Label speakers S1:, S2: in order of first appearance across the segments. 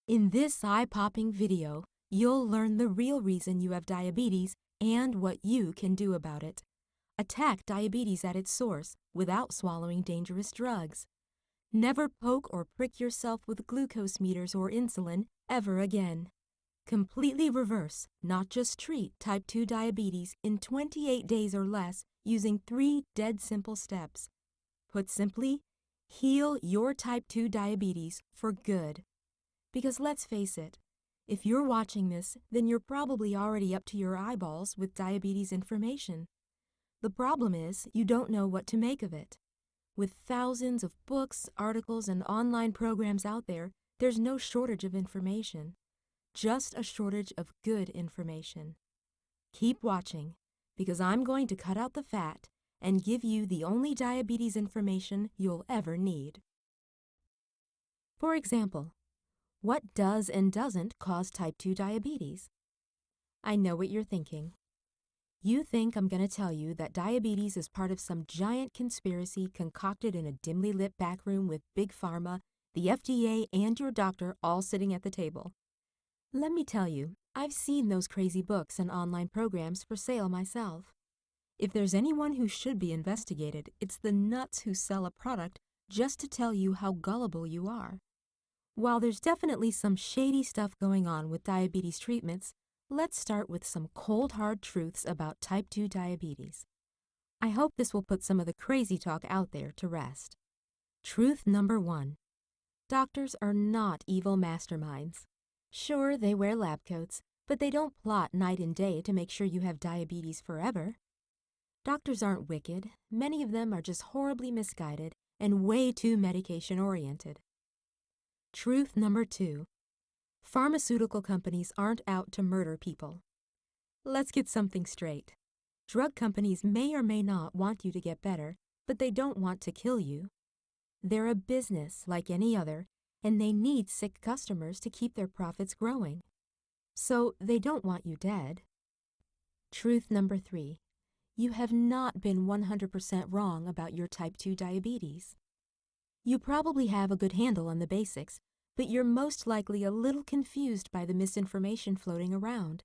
S1: In this eye-popping video, you'll learn the real reason you have diabetes and what you can do about it. Attack diabetes at its source without swallowing dangerous drugs. Never poke or prick yourself with glucose meters or insulin ever again. Completely reverse, not just treat type 2 diabetes in 28 days or less using 3 dead simple steps. Put simply, heal your type 2 diabetes for good. Because let's face it, if you're watching this, then you're probably already up to your eyeballs with diabetes information. The problem is you don't know what to make of it. With thousands of books, articles, and online programs out there, there's no shortage of information. Just a shortage of good information. Keep watching, because I'm going to cut out the fat and give you the only diabetes information you'll ever need. For example, what does and doesn't cause type 2 diabetes? I know what you're thinking. You think I'm going to tell you that diabetes is part of some giant conspiracy concocted in a dimly lit back room with Big Pharma, the FDA, and your doctor all sitting at the table. Let me tell you, I've seen those crazy books and online programs for sale myself. If there's anyone who should be investigated, it's the nuts who sell a product just to tell you how gullible you are. While there's definitely some shady stuff going on with diabetes treatments, let's start with some cold hard truths about type 2 diabetes. I hope this will put some of the crazy talk out there to rest. Truth number 1. Doctors are not evil masterminds. Sure, they wear lab coats, but they don't plot night and day to make sure you have diabetes forever. Doctors aren't wicked. Many of them are just horribly misguided and way too medication-oriented. Truth number 2. Pharmaceutical companies aren't out to murder people. Let's get something straight. Drug companies may or may not want you to get better, but they don't want to kill you. They're a business like any other, and they need sick customers to keep their profits growing. So they don't want you dead. Truth number 3. You have not been 100% wrong about your type 2 diabetes. You probably have a good handle on the basics, but you're most likely a little confused by the misinformation floating around.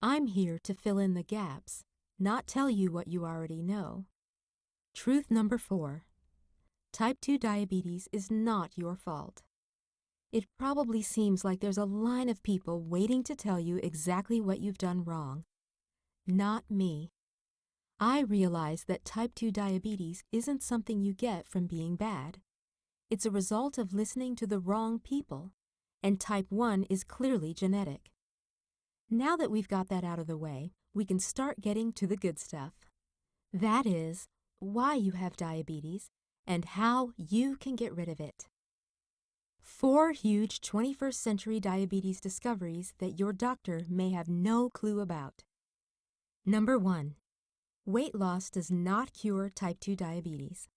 S1: I'm here to fill in the gaps, not tell you what you already know. Truth number 4. Type 2 diabetes is not your fault. It probably seems like there's a line of people waiting to tell you exactly what you've done wrong. Not me. I realize that type 2 diabetes isn't something you get from being bad. It's a result of listening to the wrong people, and type 1 is clearly genetic. Now that we've got that out of the way, we can start getting to the good stuff. That is, why you have diabetes and how you can get rid of it. 4 huge 21st century diabetes discoveries that your doctor may have no clue about. Number 1. Weight loss does not cure type 2 diabetes.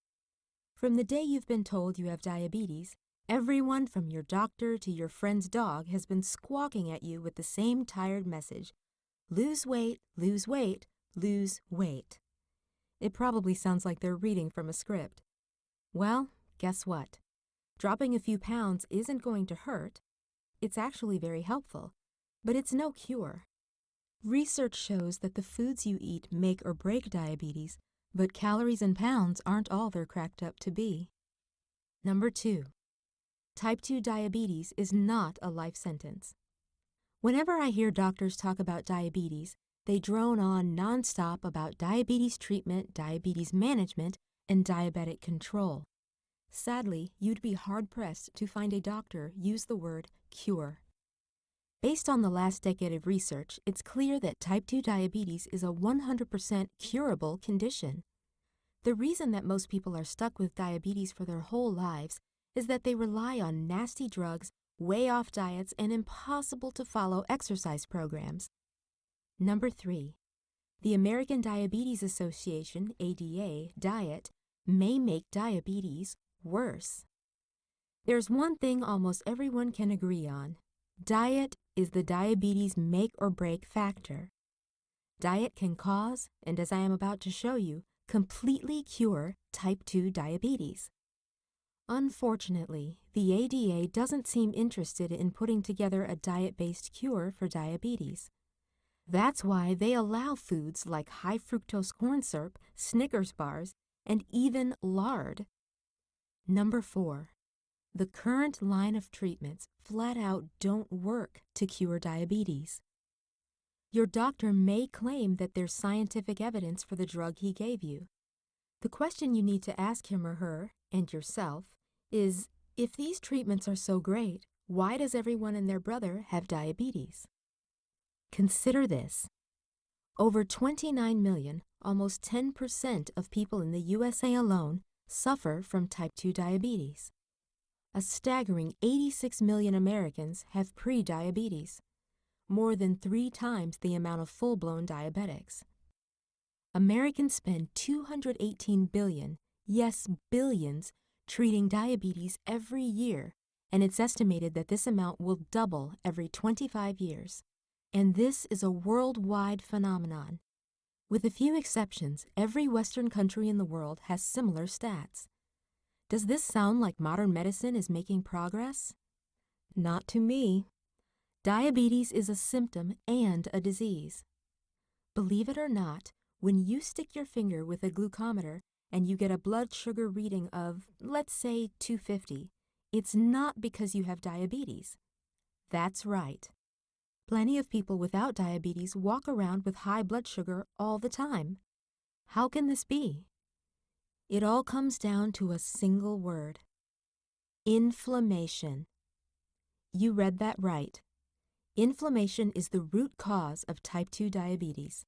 S1: From the day you've been told you have diabetes, everyone from your doctor to your friend's dog has been squawking at you with the same tired message: lose weight, lose weight, lose weight. It probably sounds like they're reading from a script. Well, guess what? Dropping a few pounds isn't going to hurt. It's actually very helpful, but it's no cure. Research shows that the foods you eat make or break diabetes, but calories and pounds aren't all they're cracked up to be. Number 2. Type 2 diabetes is not a life sentence. Whenever I hear doctors talk about diabetes, they drone on nonstop about diabetes treatment, diabetes management, and diabetic control. Sadly, you'd be hard-pressed to find a doctor use the word cure. Based on the last decade of research, it's clear that type 2 diabetes is a 100% curable condition. The reason that most people are stuck with diabetes for their whole lives is that they rely on nasty drugs, way off diets, and impossible-to-follow exercise programs. Number 3. The American Diabetes Association, ADA, diet may make diabetes worse. There's one thing almost everyone can agree on. Diet is the diabetes make or break factor. Diet can cause, and as I am about to show you, completely cure type 2 diabetes. Unfortunately, the ADA doesn't seem interested in putting together a diet-based cure for diabetes. That's why they allow foods like high fructose corn syrup, Snickers bars, and even lard. Number 4. The current line of treatments flat out don't work to cure diabetes. Your doctor may claim that there's scientific evidence for the drug he gave you. The question you need to ask him or her, and yourself, is, if these treatments are so great, why does everyone and their brother have diabetes? Consider this. Over 29 million, almost 10% of people in the USA alone, suffer from type 2 diabetes. A staggering 86 million Americans have pre-diabetes, more than 3 times the amount of full-blown diabetics. Americans spend $218 billion, yes, billions, treating diabetes every year, and it's estimated that this amount will double every 25 years. And this is a worldwide phenomenon. With a few exceptions, every Western country in the world has similar stats. Does this sound like modern medicine is making progress? Not to me. Diabetes is a symptom and a disease. Believe it or not, when you stick your finger with a glucometer and you get a blood sugar reading of, let's say, 250, it's not because you have diabetes. That's right. Plenty of people without diabetes walk around with high blood sugar all the time. How can this be? It all comes down to a single word: inflammation. You read that right. Inflammation is the root cause of type 2 diabetes.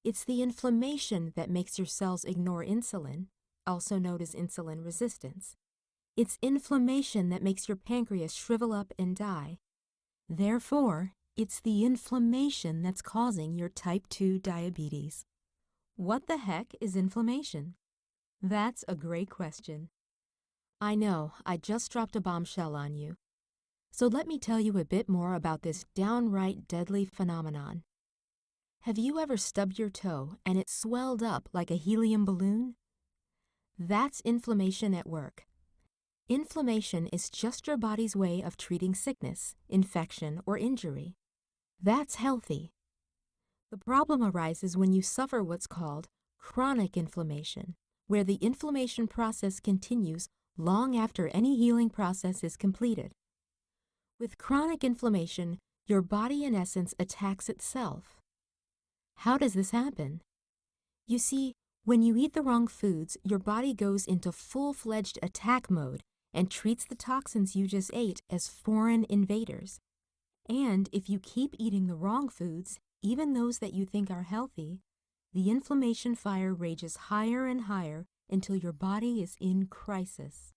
S1: It's the inflammation that makes your cells ignore insulin, also known as insulin resistance. It's inflammation that makes your pancreas shrivel up and die. Therefore, it's the inflammation that's causing your type 2 diabetes. What the heck is inflammation? That's a great question. I know, I just dropped a bombshell on you. So let me tell you a bit more about this downright deadly phenomenon. Have you ever stubbed your toe and it swelled up like a helium balloon? That's inflammation at work. Inflammation is just your body's way of treating sickness, infection, or injury. That's healthy. The problem arises when you suffer what's called chronic inflammation, where the inflammation process continues long after any healing process is completed. With chronic inflammation, your body in essence attacks itself. How does this happen? You see, when you eat the wrong foods, your body goes into full-fledged attack mode and treats the toxins you just ate as foreign invaders. And if you keep eating the wrong foods, even those that you think are healthy, the inflammation fire rages higher and higher until your body is in crisis.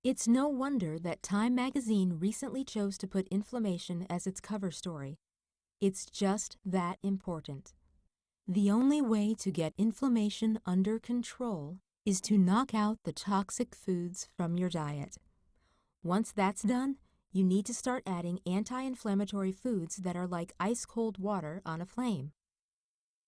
S1: It's no wonder that Time magazine recently chose to put inflammation as its cover story. It's just that important. The only way to get inflammation under control is to knock out the toxic foods from your diet. Once that's done, you need to start adding anti-inflammatory foods that are like ice-cold water on a flame.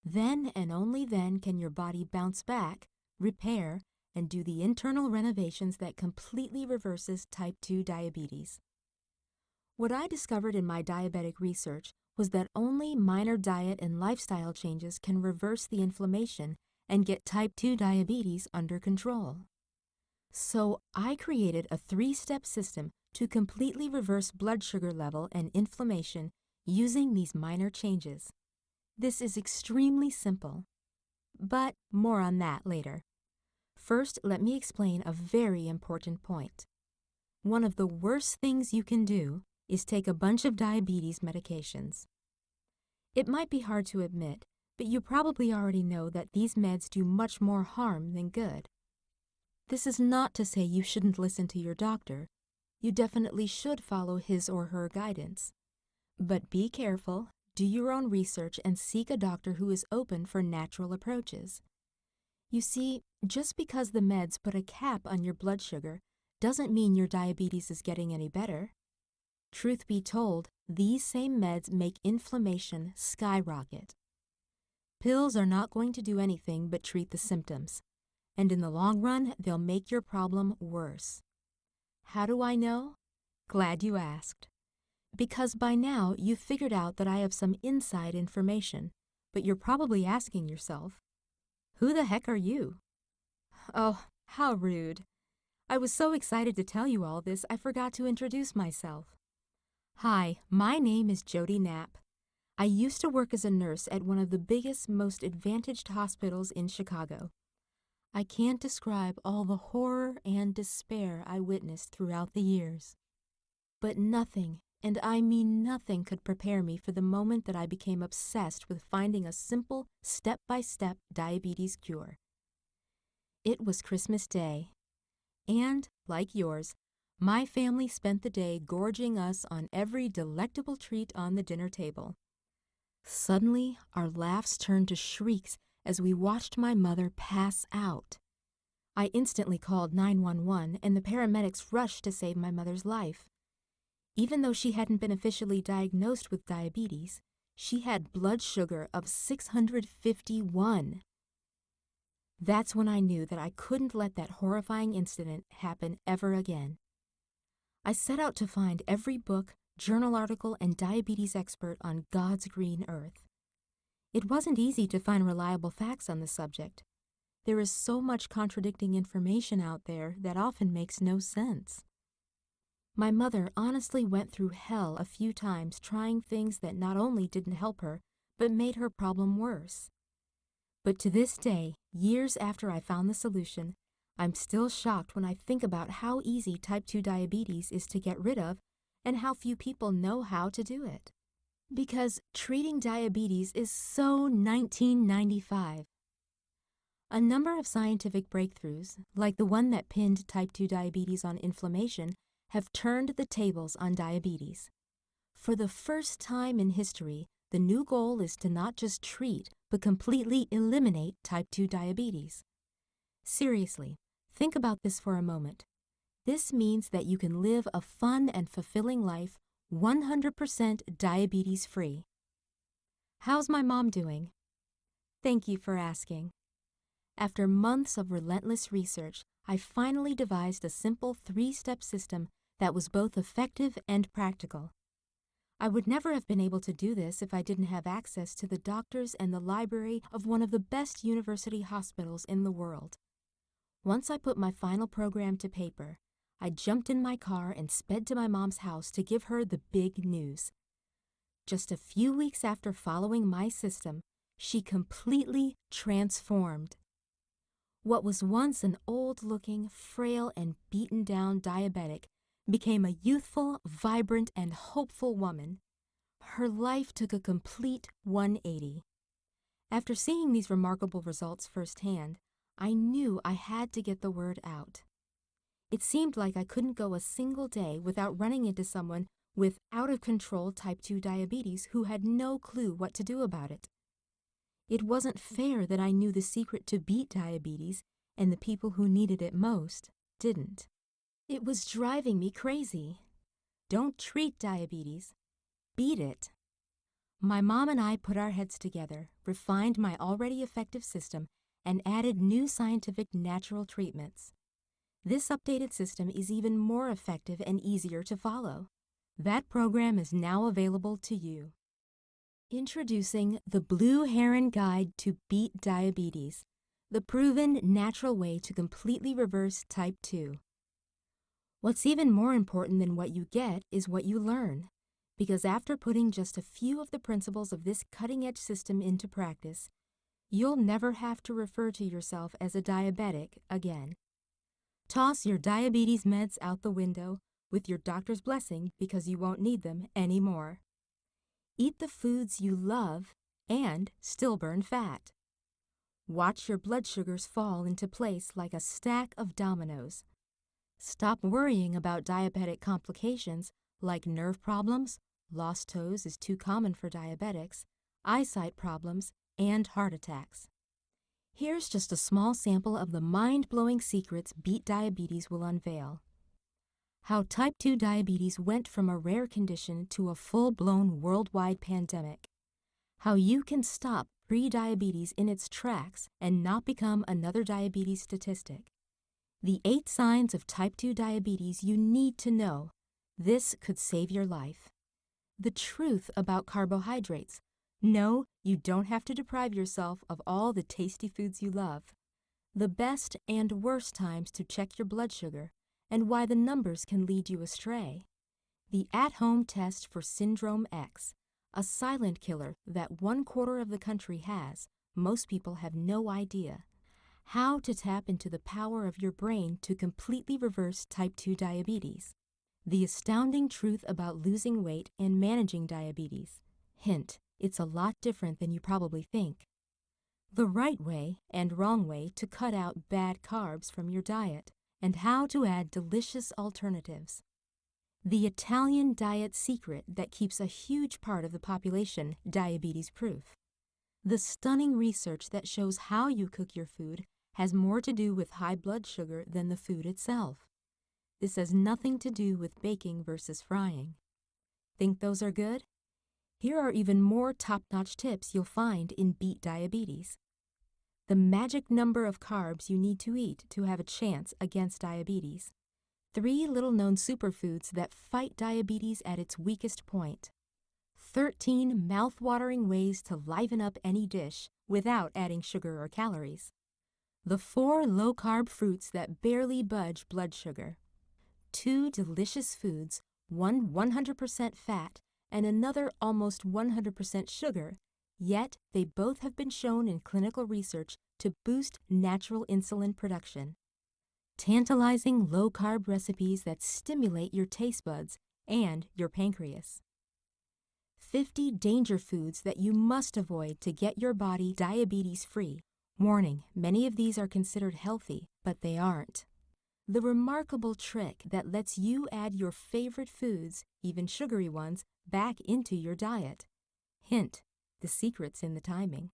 S1: Then and only then can your body bounce back, repair, and do the internal renovations that completely reverses type 2 diabetes. What I discovered in my diabetic research was that only minor diet and lifestyle changes can reverse the inflammation and get type 2 diabetes under control. So I created a 3-step system to completely reverse blood sugar level and inflammation using these minor changes. This is extremely simple, but more on that later. First, let me explain a very important point. One of the worst things you can do is take a bunch of diabetes medications. It might be hard to admit, but you probably already know that these meds do much more harm than good. This is not to say you shouldn't listen to your doctor. You definitely should follow his or her guidance. But be careful, do your own research, and seek a doctor who is open for natural approaches. You see, just because the meds put a cap on your blood sugar doesn't mean your diabetes is getting any better. Truth be told, these same meds make inflammation skyrocket. Pills are not going to do anything but treat the symptoms. and in the long run, they'll make your problem worse. How do I know? Glad you asked. Because by now you've figured out that I have some inside information, but you're probably asking yourself, who the heck are you? Oh, how rude. I was so excited to tell you all this, I forgot to introduce myself. Hi, my name is Jody Knapp. I used to work as a nurse at one of the biggest, most advantaged hospitals in Chicago. I can't describe all the horror and despair I witnessed throughout the years. But nothing, and I mean nothing, could prepare me for the moment that I became obsessed with finding a simple, step-by-step diabetes cure. It was Christmas Day, and, like yours, my family spent the day gorging us on every delectable treat on the dinner table. Suddenly, our laughs turned to shrieks as we watched my mother pass out. I instantly called 911, and the paramedics rushed to save my mother's life. Even though she hadn't been officially diagnosed with diabetes, she had blood sugar of 651. That's when I knew that I couldn't let that horrifying incident happen ever again. I set out to find every book, journal article, and diabetes expert on God's green earth. It wasn't easy to find reliable facts on the subject. There is so much contradicting information out there that often makes no sense. My mother honestly went through hell a few times trying things that not only didn't help her, but made her problem worse. But to this day, years after I found the solution, I'm still shocked when I think about how easy type 2 diabetes is to get rid of and how few people know how to do it. Because treating diabetes is so 1995. A number of scientific breakthroughs, like the one that pinned type 2 diabetes on inflammation, have turned the tables on diabetes. For the first time in history, the new goal is to not just treat, but completely eliminate type 2 diabetes. Seriously, think about this for a moment. This means that you can live a fun and fulfilling life 100% diabetes-free. How's my mom doing? Thank you for asking. After months of relentless research, I finally devised a simple 3-step system that was both effective and practical. I would never have been able to do this if I didn't have access to the doctors and the library of one of the best university hospitals in the world. Once I put my final program to paper, I jumped in my car and sped to my mom's house to give her the big news. Just a few weeks after following my system, she completely transformed. What was once an old-looking, frail, and beaten-down diabetic became a youthful, vibrant, and hopeful woman. Her life took a complete 180. After seeing these remarkable results firsthand, I knew I had to get the word out. It seemed like I couldn't go a single day without running into someone with out-of-control type 2 diabetes who had no clue what to do about it. It wasn't fair that I knew the secret to beat diabetes and the people who needed it most didn't. It was driving me crazy. Don't treat diabetes, beat it. My mom and I put our heads together, refined my already effective system, and added new scientific natural treatments. This updated system is even more effective and easier to follow. That program is now available to you. Introducing the Blue Heron Guide to Beat Diabetes, the proven natural way to completely reverse type 2. What's even more important than what you get is what you learn, because after putting just a few of the principles of this cutting-edge system into practice, you'll never have to refer to yourself as a diabetic again. Toss your diabetes meds out the window with your doctor's blessing because you won't need them anymore. Eat the foods you love and still burn fat. Watch your blood sugars fall into place like a stack of dominoes. Stop worrying about diabetic complications like nerve problems, lost toes is too common for diabetics, eyesight problems, and heart attacks. Here's just a small sample of the mind-blowing secrets Beat Diabetes will unveil. How type 2 diabetes went from a rare condition to a full-blown worldwide pandemic. How you can stop pre-diabetes in its tracks and not become another diabetes statistic. The 8 signs of type 2 diabetes you need to know. This could save your life. The truth about carbohydrates. No, you don't have to deprive yourself of all the tasty foods you love. The best and worst times to check your blood sugar and why the numbers can lead you astray. The at-home test for Syndrome X, a silent killer that 1/4 of the country has. Most people have no idea. How to tap into the power of your brain to completely reverse type 2 diabetes. The astounding truth about losing weight and managing diabetes. Hint, it's a lot different than you probably think. The right way and wrong way to cut out bad carbs from your diet, and how to add delicious alternatives. The Italian diet secret that keeps a huge part of the population diabetes-proof. The stunning research that shows how you cook your food has more to do with high blood sugar than the food itself. This has nothing to do with baking versus frying. Think those are good? Here are even more top-notch tips you'll find in Beat Diabetes. The magic number of carbs you need to eat to have a chance against diabetes. 3 little-known superfoods that fight diabetes at its weakest point. 13 mouth-watering ways to liven up any dish without adding sugar or calories. The 4 low-carb fruits that barely budge blood sugar. 2 delicious foods, one 100% fat and another almost 100% sugar, yet they both have been shown in clinical research to boost natural insulin production. Tantalizing low-carb recipes that stimulate your taste buds and your pancreas. 50 danger foods that you must avoid to get your body diabetes-free. Warning, many of these are considered healthy, but they aren't. The remarkable trick that lets you add your favorite foods, even sugary ones, back into your diet. Hint, the secret's in the timing.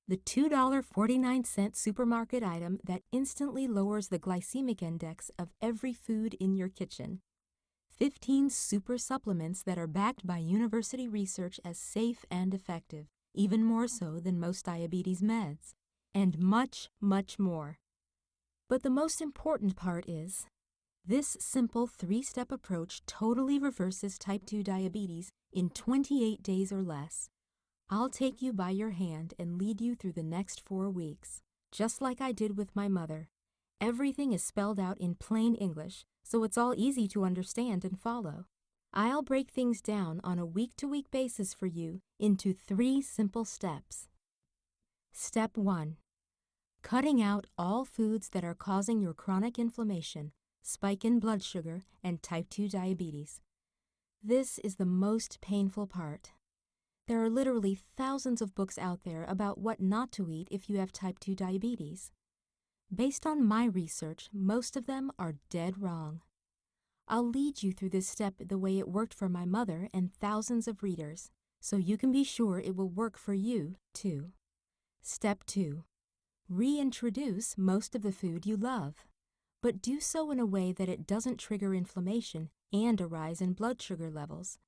S1: The $2.49 supermarket item that instantly lowers the glycemic index of every food in your kitchen. 15 super supplements that are backed by university research as safe and effective, even more so than most diabetes meds. And much, much more. But the most important part is, this simple 3-step approach totally reverses type 2 diabetes in 28 days or less. I'll take you by your hand and lead you through the next 4 weeks, just like I did with my mother. Everything is spelled out in plain English, so it's all easy to understand and follow. I'll break things down on a week-to-week basis for you into 3 simple steps. Step 1. Cutting out all foods that are causing your chronic inflammation, spike in blood sugar, and type 2 diabetes. This is the most painful part. There are literally thousands of books out there about what not to eat if you have type 2 diabetes. Based on my research, most of them are dead wrong. I'll lead you through this step the way it worked for my mother and thousands of readers, so you can be sure it will work for you, too. Step 2. Reintroduce most of the food you love, but do so in a way that it doesn't trigger inflammation and a rise in blood sugar levels.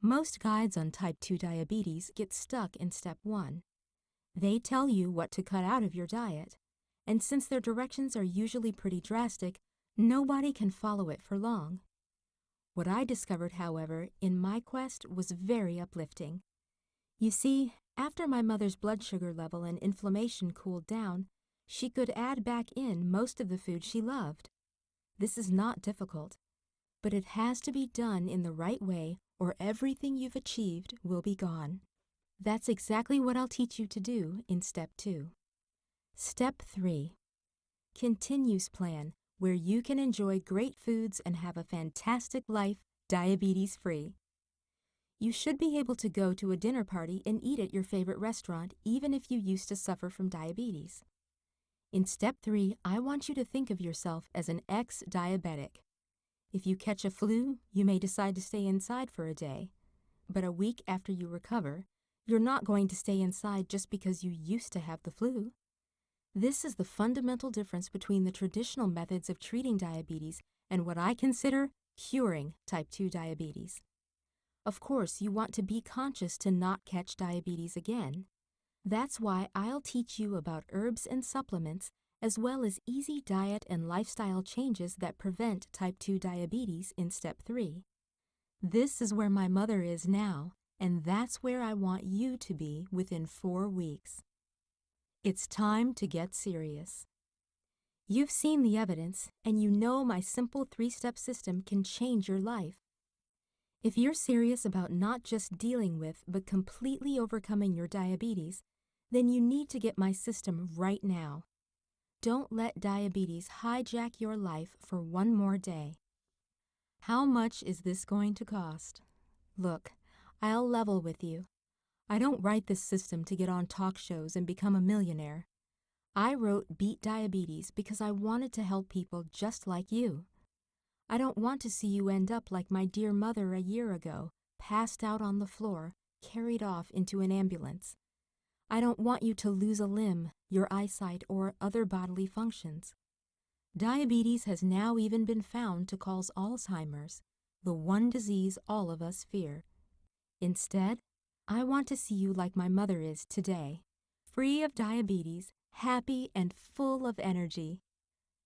S1: Most guides on type 2 diabetes get stuck in step 1. They tell you what to cut out of your diet, and since their directions are usually pretty drastic, nobody can follow it for long. What I discovered, however, in my quest was very uplifting. You see, after my mother's blood sugar level and inflammation cooled down, she could add back in most of the food she loved. This is not difficult, but it has to be done in the right way or everything you've achieved will be gone. That's exactly what I'll teach you to do in Step 2. Step 3. Continues plan, where you can enjoy great foods and have a fantastic life diabetes-free. You should be able to go to a dinner party and eat at your favorite restaurant even if you used to suffer from diabetes. In Step 3, I want you to think of yourself as an ex-diabetic. If you catch a flu, you may decide to stay inside for a day. But a week after you recover, you're not going to stay inside just because you used to have the flu. This is the fundamental difference between the traditional methods of treating diabetes and what I consider curing type 2 diabetes. Of course, you want to be conscious to not catch diabetes again. That's why I'll teach you about herbs and supplements, as well as easy diet and lifestyle changes that prevent type 2 diabetes in step 3. This is where my mother is now, and that's where I want you to be within 4 weeks. It's time to get serious. You've seen the evidence, and you know my simple 3-step system can change your life. If you're serious about not just dealing with, but completely overcoming your diabetes, then you need to get my system right now. Don't let diabetes hijack your life for one more day. How much is this going to cost? Look, I'll level with you. I don't write this system to get on talk shows and become a millionaire. I wrote Beat Diabetes because I wanted to help people just like you. I don't want to see you end up like my dear mother a year ago, passed out on the floor, carried off into an ambulance. I don't want you to lose a limb, your eyesight, or other bodily functions. Diabetes has now even been found to cause Alzheimer's, the one disease all of us fear. Instead, I want to see you like my mother is today, free of diabetes, happy and full of energy.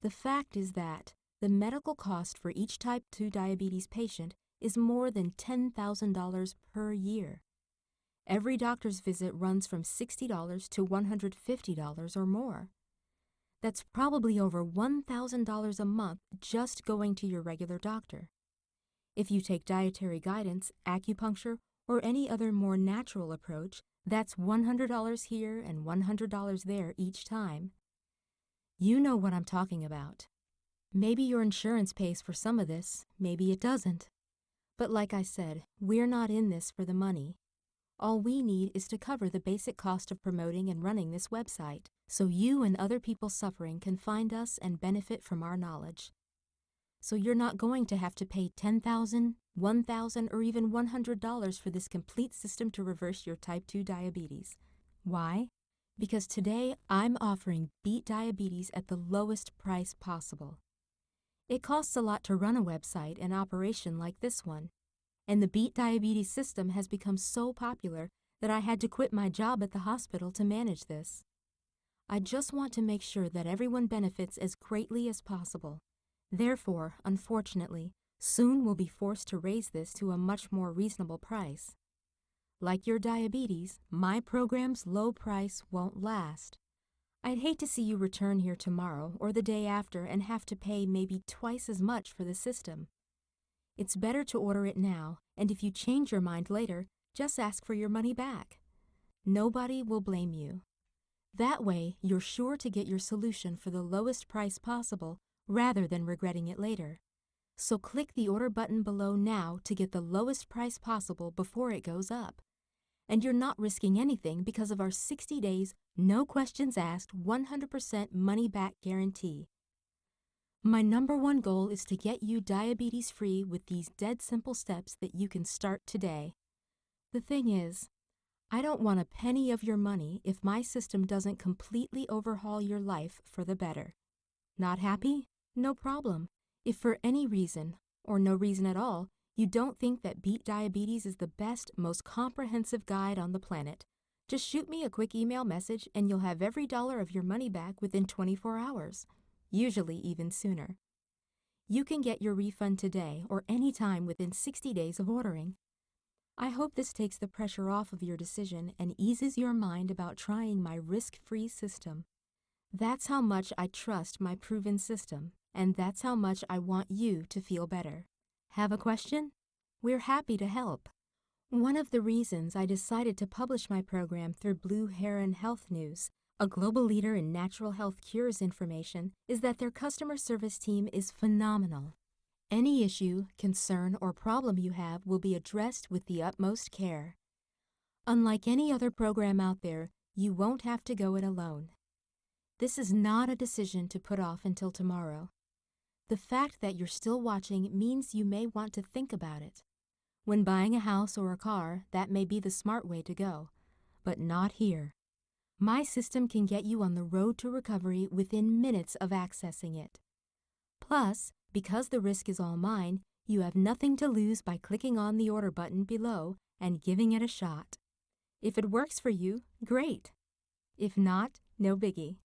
S1: The fact is that the medical cost for each type 2 diabetes patient is more than $10,000 per year. Every doctor's visit runs from $60 to $150 or more. That's probably over $1,000 a month just going to your regular doctor. If you take dietary guidance, acupuncture, or any other more natural approach, that's $100 here and $100 there each time. You know what I'm talking about. Maybe your insurance pays for some of this, maybe it doesn't. But like I said, we're not in this for the money. All we need is to cover the basic cost of promoting and running this website, so you and other people suffering can find us and benefit from our knowledge. So you're not going to have to pay $10,000, $1,000, or even $100 for this complete system to reverse your type 2 diabetes. Why? Because today I'm offering Beat Diabetes at the lowest price possible. It costs a lot to run a website and operation like this one. And the Beat Diabetes system has become so popular that I had to quit my job at the hospital to manage this. I just want to make sure that everyone benefits as greatly as possible. Therefore, unfortunately, soon we'll be forced to raise this to a much more reasonable price. Like your diabetes, my program's low price won't last. I'd hate to see you return here tomorrow or the day after and have to pay maybe twice as much for the system. It's better to order it now, and if you change your mind later, just ask for your money back. Nobody will blame you. That way, you're sure to get your solution for the lowest price possible rather than regretting it later. So click the order button below now to get the lowest price possible before it goes up. And you're not risking anything because of our 60 days, no questions asked, 100% money back guarantee. My #1 goal is to get you diabetes-free with these dead simple steps that you can start today. The thing is, I don't want a penny of your money if my system doesn't completely overhaul your life for the better. Not happy? No problem. If for any reason, or no reason at all, you don't think that Beat Diabetes is the best, most comprehensive guide on the planet, just shoot me a quick email message and you'll have every dollar of your money back within 24 hours. Usually even sooner. You can get your refund today or any time within 60 days of ordering. I hope this takes the pressure off of your decision and eases your mind about trying my risk-free system. That's how much I trust my proven system, and that's how much I want you to feel better. Have a question? We're happy to help. One of the reasons I decided to publish my program through Blue Heron Health News, a global leader in natural health cures information, is that their customer service team is phenomenal. Any issue, concern, or problem you have will be addressed with the utmost care. Unlike any other program out there, you won't have to go it alone. This is not a decision to put off until tomorrow. The fact that you're still watching means you may want to think about it. When buying a house or a car, that may be the smart way to go, but not here. My system can get you on the road to recovery within minutes of accessing it. Plus, because the risk is all mine, you have nothing to lose by clicking on the order button below and giving it a shot. If it works for you, great. If not, no biggie.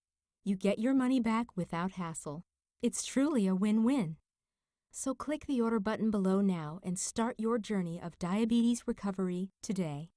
S1: You get your money back without hassle. It's truly a win-win. So click the order button below now and start your journey of diabetes recovery today.